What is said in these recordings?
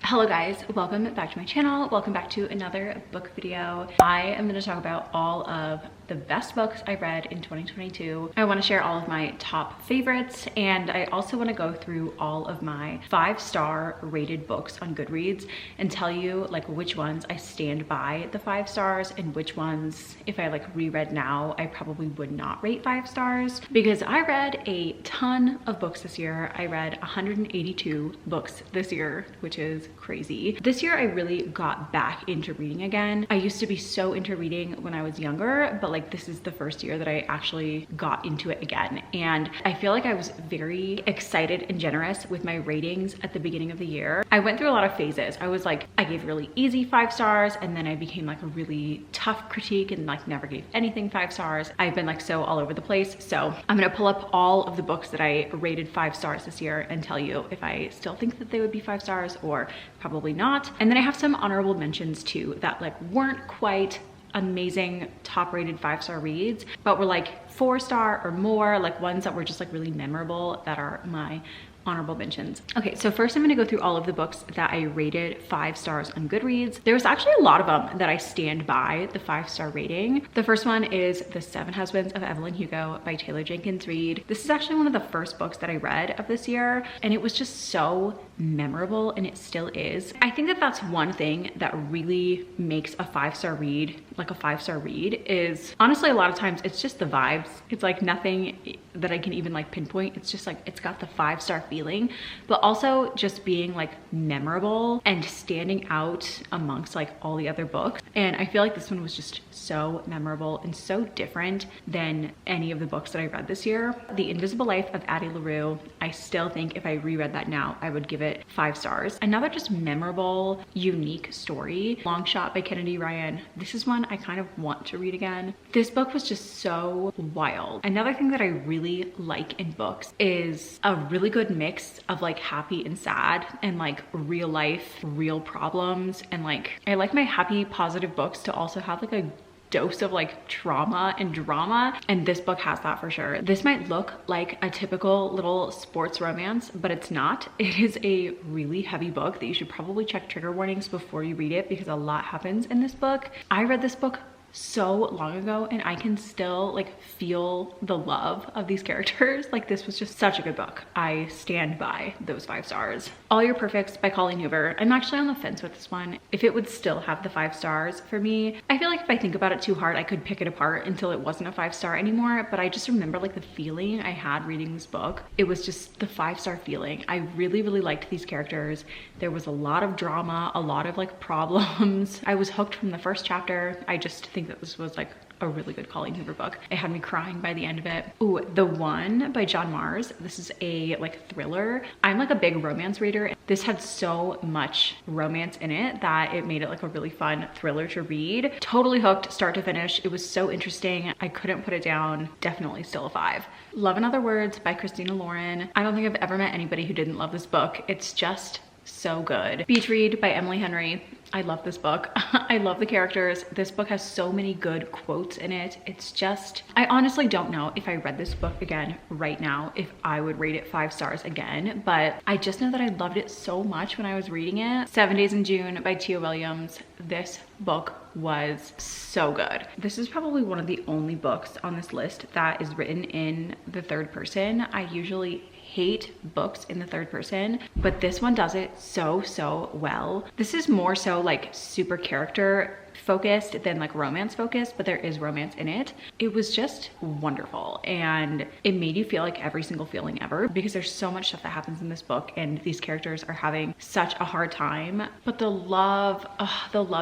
Hello guys, welcome back to my channel. Welcome back to another book video. I am going to talk about all of the best books I read in 2022. I want to share all of my top favorites, and I also want to go through all of my 5-star rated books on Goodreads and tell you like which ones I stand by the 5 stars and which ones, if I like reread now, I probably would not rate 5 stars, because I read a ton of books this year. I read 182 books this year, which is crazy. This year I really got back into reading again. I used to be so into reading when I was younger, but like this is the first year that I actually got into it again. And I feel like I was very excited and generous with my ratings at the beginning of the year. I went through a lot of phases. I was like, I gave really easy 5 stars, and then I became like a really tough critique and like never gave anything 5 stars. I've been like so all over the place. So I'm gonna pull up all of the books that I rated 5 stars this year and tell you if I still think that they would be 5 stars or probably not. And then I have some honorable mentions too that like weren't quite amazing top rated 5-star reads, but were like 4-star or more, like ones that were just like really memorable that are my honorable mentions. Okay, so first I'm gonna go through all of the books that I rated 5 stars on Goodreads. There's actually a lot of them that I stand by the 5-star rating. The first one is The 7 Husbands of Evelyn Hugo by Taylor Jenkins Reid. This is actually one of the first books that I read of this year, and it was just so memorable, and it still is. I think that that's one thing that really makes a 5-star read like a 5-star read, is honestly a lot of times it's just the vibes. It's like nothing that I can even like pinpoint. It's just like it's got the 5-star feeling, but also just being like memorable and standing out amongst like all the other books. And I feel like this one was just so memorable and so different than any of the books that I read this year. The Invisible Life of Addie LaRue, I still think if I reread that now, I would give it 5 stars. Another just memorable, unique story, Long Shot by Kennedy Ryan. This is one I kind of want to read again. This book was just so wild. Another thing that I really like in books is a really good mix of like happy and sad and like real life, real problems. And like, I like my happy, positive books to also have like a dose of like trauma and drama, and this book has that for sure. This might look like a typical little sports romance, but it's not. It is a really heavy book that you should probably check trigger warnings before you read it, because a lot happens in this book. I read this book so long ago and I can still like feel the love of these characters. Like this was just such a good book. I stand by those 5 stars. All Your Perfects by Colleen Hoover. I'm actually on the fence with this one. If it would still have the 5 stars for me, I feel like if I think about it too hard, I could pick it apart until it wasn't a 5-star anymore. But I just remember like the feeling I had reading this book. It was just the 5-star feeling. I really, really liked these characters. There was a lot of drama, a lot of like problems. I was hooked from the first chapter. I just think that this was like a really good Colleen Hoover book. It had me crying by the end of it. Ooh, The One by John Mars. This is a like thriller. I'm like a big romance reader. This had so much romance in it that it made it like a really fun thriller to read. Totally hooked start to finish. It was so interesting. I couldn't put it down. Definitely still a 5. Love in Other Words by Christina Lauren. I don't think I've ever met anybody who didn't love this book. It's just so good. Beach Read by Emily Henry. I love this book. I love the characters. This book has so many good quotes in it. It's just, I honestly don't know if I read this book again right now, if I would rate it 5 stars again, but I just know that I loved it so much when I was reading it. 7 Days in June by Tia Williams. This book was so good. This is probably one of the only books on this list that is written in the 3rd person. I usually hate books in the 3rd person, but this one does it so well. This is more so like super character focused than like romance focused, but there is romance in it. It was just wonderful, and it made you feel like every single feeling ever, because there's so much stuff that happens in this book and these characters are having such a hard time, but the love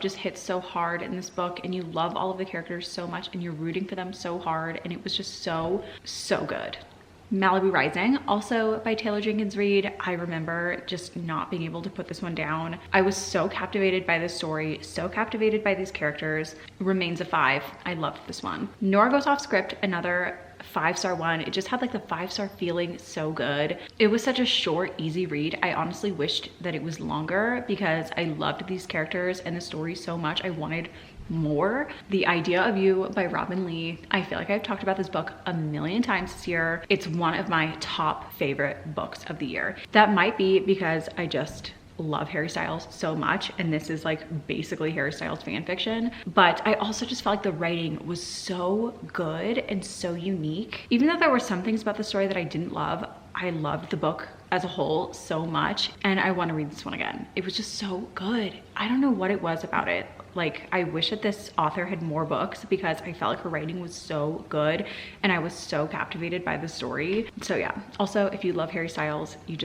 just hits so hard in this book, and you love all of the characters so much and you're rooting for them so hard, and it was just so good. Malibu Rising, also by Taylor Jenkins Reid. I remember just not being able to put this one down. I was so captivated by this story, so captivated by these characters. Remains a 5. I loved this one. Nora Goes Off Script, another 5-star one. It just had like the 5-star feeling so good. It was such a short, easy read. I honestly wished that it was longer because I loved these characters and the story so much. I wanted more. The Idea of You by Robin Lee. I feel like I've talked about this book a million times this year. It's one of my top favorite books of the year. That might be because I just love Harry Styles so much, and this is like basically Harry Styles fan fiction. But I also just felt like the writing was so good and so unique. Even though there were some things about the story that I didn't love, I loved the book as a whole so much, and I want to read this one again. It was just so good. I don't know what it was about it. Like, I wish that this author had more books because I felt like her writing was so good and I was so captivated by the story. So yeah, also if you love Harry Styles, you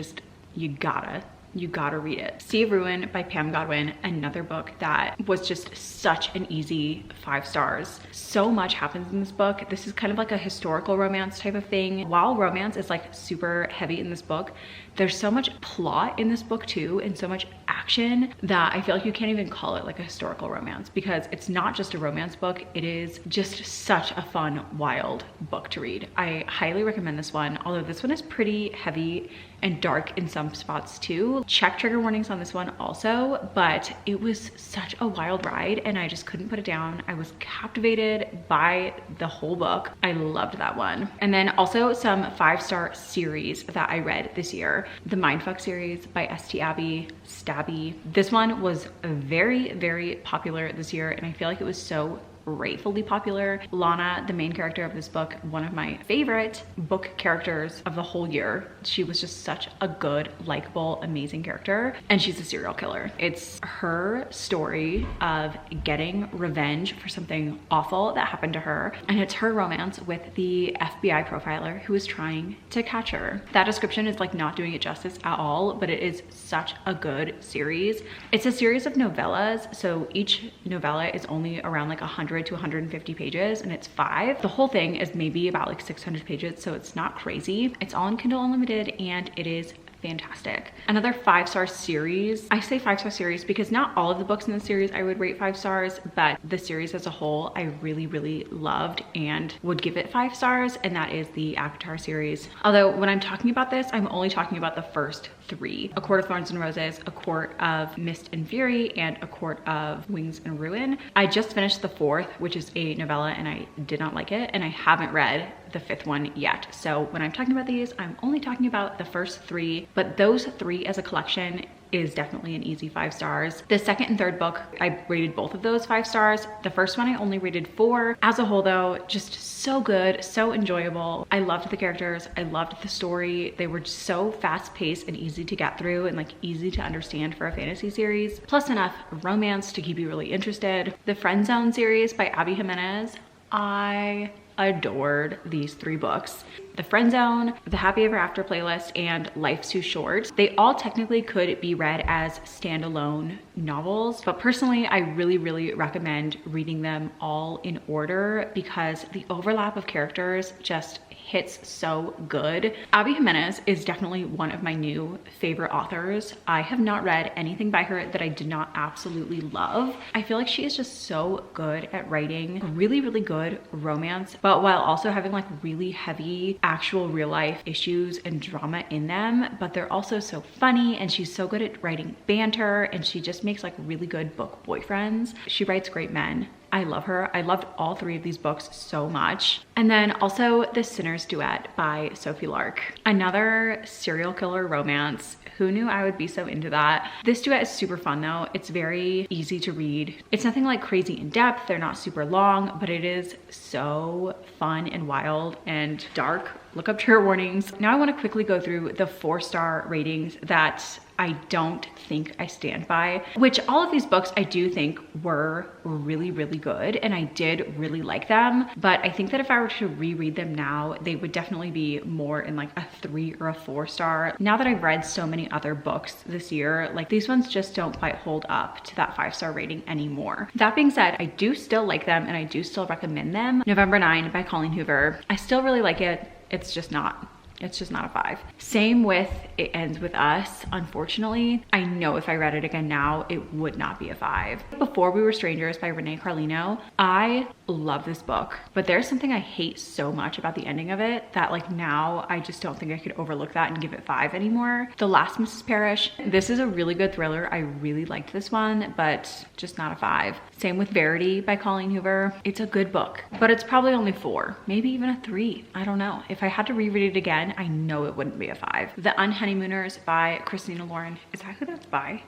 gotta read it. Sea of Ruin by Pam Godwin, another book that was just such an easy 5 stars. So much happens in this book. This is kind of like a historical romance type of thing. While romance is like super heavy in this book, there's so much plot in this book too, and so much action that I feel like you can't even call it like a historical romance, because it's not just a romance book. It is just such a fun, wild book to read. I highly recommend this one, although this one is pretty heavy and dark in some spots too. Check trigger warnings on this one also, but it was such a wild ride and I just couldn't put it down. I was captivated by the whole book. I loved that one. And then also some 5-star series that I read this year. The Mindfuck series by St. Abby Stabby. This one was very, very popular this year, and I feel like it was so rightfully popular. Lana, the main character of this book, one of my favorite book characters of the whole year. She was just such a good, likable, amazing character, and she's a serial killer. It's her story of getting revenge for something awful that happened to her, and it's her romance with the FBI profiler who is trying to catch her. That description is like not doing it justice at all, but it is such a good series. It's a series of novellas, so each novella is only around like 100 to 150 pages, and it's 5. The whole thing is maybe about like 600 pages, so it's not crazy. It's all in Kindle Unlimited and it is fantastic. Another 5-star series. I say 5-star series because not all of the books in the series I would rate 5 stars, but the series as a whole I really, really loved and would give it 5 stars, and that is the Avatar series. Although when I'm talking about this, I'm only talking about the first 3. A Court of Thorns and Roses, A Court of Mist and Fury, and A Court of Wings and Ruin. I just finished the 4th, which is a novella, and I did not like it, and I haven't read the 5th one yet. So when I'm talking about these, I'm only talking about the first 3, but those 3 as a collection is definitely an easy 5 stars. The second and third book, I rated both of those 5 stars. The first one I only rated 4. As a whole though, just so good, so enjoyable. I loved the characters, I loved the story. They were just so fast paced and easy to get through and like easy to understand for a fantasy series. Plus enough romance to keep you really interested. The Friend Zone series by Abby Jimenez. I adored these 3 books. The Friend Zone, The Happy Ever After Playlist, and Life's Too Short. They all technically could be read as standalone novels, but personally, I really, really recommend reading them all in order because the overlap of characters just hits so good. Abby Jimenez is definitely one of my new favorite authors. I have not read anything by her that I did not absolutely love. I feel like she is just so good at writing really, really good romance, but while also having like really heavy actual real life issues and drama in them, but they're also so funny, and she's so good at writing banter, and she just makes like really good book boyfriends. She writes great men. I love her. I loved all 3 of these books so much. And then also The Sinner's Duet by Sophie Lark. Another serial killer romance. Who knew I would be so into that? This duet is super fun though. It's very easy to read. It's nothing like crazy in depth. They're not super long, but it is so fun and wild and dark. Look up trigger warnings. Now I want to quickly go through the 4-star ratings that I don't think I stand by, which all of these books I do think were really, really good, and I did really like them. But I think that if I were to reread them now, they would definitely be more in like a 3 or a 4-star. Now that I've read so many other books this year, like these ones just don't quite hold up to that 5-star rating anymore. That being said, I do still like them and I do still recommend them. November 9 by Colleen Hoover. I still really like it. It's just not a 5. Same with It Ends With Us. Unfortunately, I know if I read it again now, it would not be a 5. Before We Were Strangers by Renee Carlino. I love this book, but there's something I hate so much about the ending of it that like now I just don't think I could overlook that and give it 5 anymore. The Last Mrs. Parrish. This is a really good thriller. I really liked this one, but just not a 5. Same with Verity by Colleen Hoover. It's a good book, but it's probably only 4, maybe even a 3. I don't know. If I had to reread it again, I know it wouldn't be a 5. The Unhoneymooners by Christina Lauren. Is that who that's by?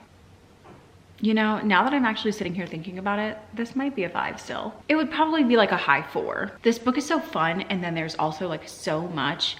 You know, now that I'm actually sitting here thinking about it, this might be a 5 still. It would probably be like a high 4. This book is so fun, and then there's also like so much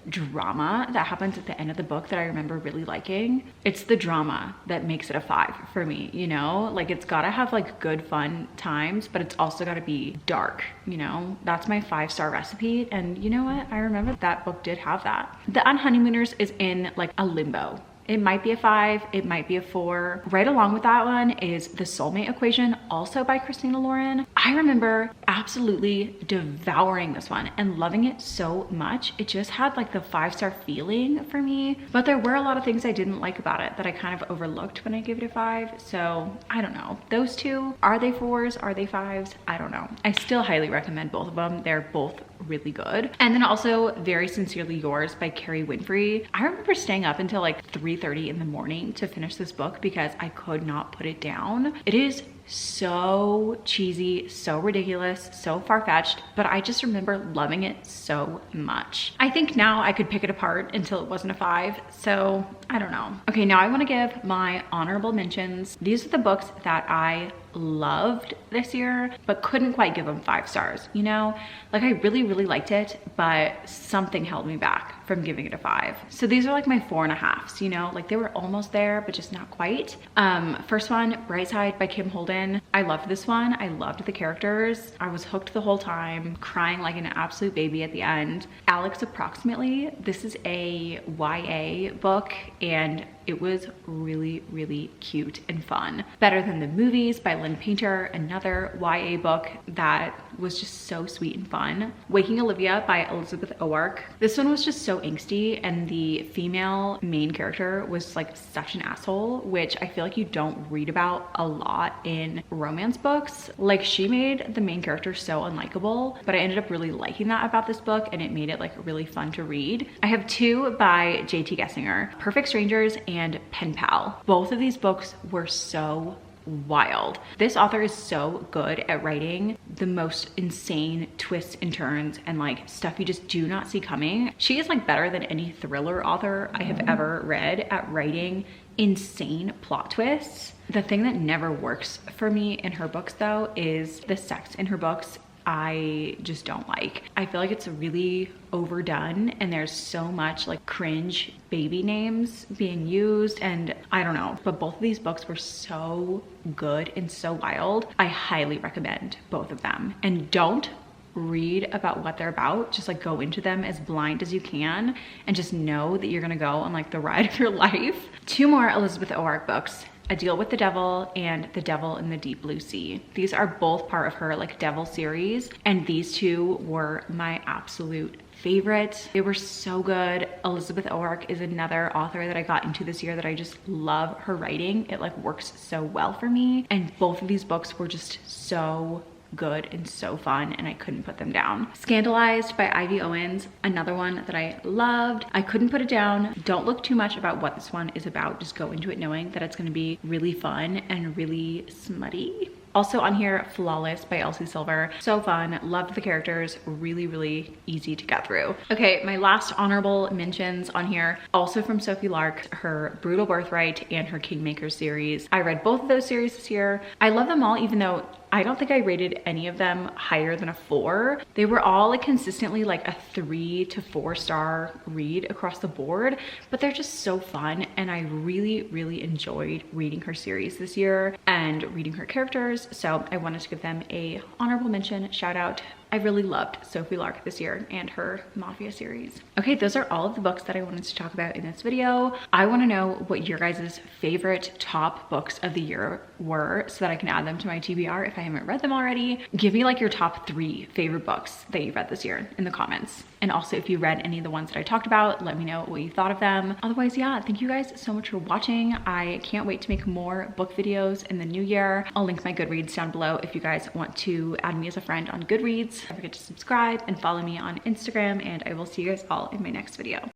drama that happens at the end of the book that I remember really liking. It's the drama that makes it a 5 for me, you know? Like it's gotta have like good fun times, but it's also gotta be dark, you know? That's my 5-star recipe, and you know what? I remember that book did have that. The Unhoneymooners is in like a limbo. It might be a 5, it might be a 4. Right along with that one is The Soulmate Equation, also by Christina Lauren. I remember absolutely devouring this one and loving it so much. It just had like the 5-star feeling for me, but there were a lot of things I didn't like about it that I kind of overlooked when I gave it a 5. So I don't know. Those two, are they 4s? Are they 5s? I don't know. I still highly recommend both of them. They're both really good. And then also Very Sincerely Yours by Carrie Winfrey. I remember staying up until like 3:30 in the morning to finish this book because I could not put it down. It is so cheesy, so ridiculous, so far-fetched, but I just remember loving it so much. I think now I could pick it apart until it wasn't a 5, so I don't know. Okay, now I want to give my honorable mentions. These are the books that I loved this year, but couldn't quite give them 5 stars, you know? Like I really liked it, but something held me back from giving it a 5. So these are like my 4.5s, you know? Like they were almost there, but just not quite. First one, Brightside by Kim Holden. I loved this one. I loved the characters. I was hooked the whole time, crying like an absolute baby at the end. Alex Approximately. This is a YA book and it was really cute and fun. Better Than the Movies by Lynn Painter, another YA book that was just so sweet and fun. Waking Olivia by Elizabeth Oark. This one was just so angsty, and the female main character was like such an asshole, which I feel like you don't read about a lot in romance books. Like she made the main character so unlikable, but I ended up really liking that about this book, and it made it like really fun to read. I have 2 by J.T. Gessinger, Perfect Strangers and Pen Pal. Both of these books were so wild. This author is so good at writing the most insane twists and turns and like stuff you just do not see coming. She is like better than any thriller author I have ever read at writing insane plot twists. The thing that never works for me in her books though is the sex in her books. I just don't like. I feel like it's really overdone and there's so much like cringe baby names being used, and I don't know, but both of these books were so good and so wild. I highly recommend both of them, and don't read about what they're about. Just like go into them as blind as you can and just know that you're gonna go on like the ride of your life. 2 more Elizabeth Oark books. A Deal with the Devil and The Devil in the Deep Blue Sea. These are both part of her like Devil series, and these 2 were my absolute favorite. They were so good. Elizabeth Oark is another author that I got into this year that I just love her writing. It like works so well for me, and both of these books were just so good and so fun, and I couldn't put them down. Scandalized by Ivy Owens, another one that I loved. I couldn't put it down. Don't look too much about what this one is about. Just go into it knowing that it's going to be really fun and really smutty. Also on here, Flawless by Elsie Silver. So fun, loved the characters, really easy to get through. Okay, my last honorable mentions on here, also from Sophie Lark, her Brutal Birthright and her Kingmaker series. I read both of those series this year. I love them all, even though I don't think I rated any of them higher than a 4. They were all like consistently like a 3 to 4 star read across the board, but they're just so fun, and I really enjoyed reading her series this year and reading her characters, so I wanted to give them a honorable mention, shout out I really loved Sophie Lark this year and her Mafia series. Okay, those are all of the books that I wanted to talk about in this video. I want to know what your guys' favorite top books of the year were so that I can add them to my TBR if I haven't read them already. Give me like your top 3 favorite books that you read this year in the comments. And also if you read any of the ones that I talked about, let me know what you thought of them. Otherwise, yeah, thank you guys so much for watching. I can't wait to make more book videos in the new year. I'll link my Goodreads down below if you guys want to add me as a friend on Goodreads. Don't forget to subscribe and follow me on Instagram, and I will see you guys all in my next video.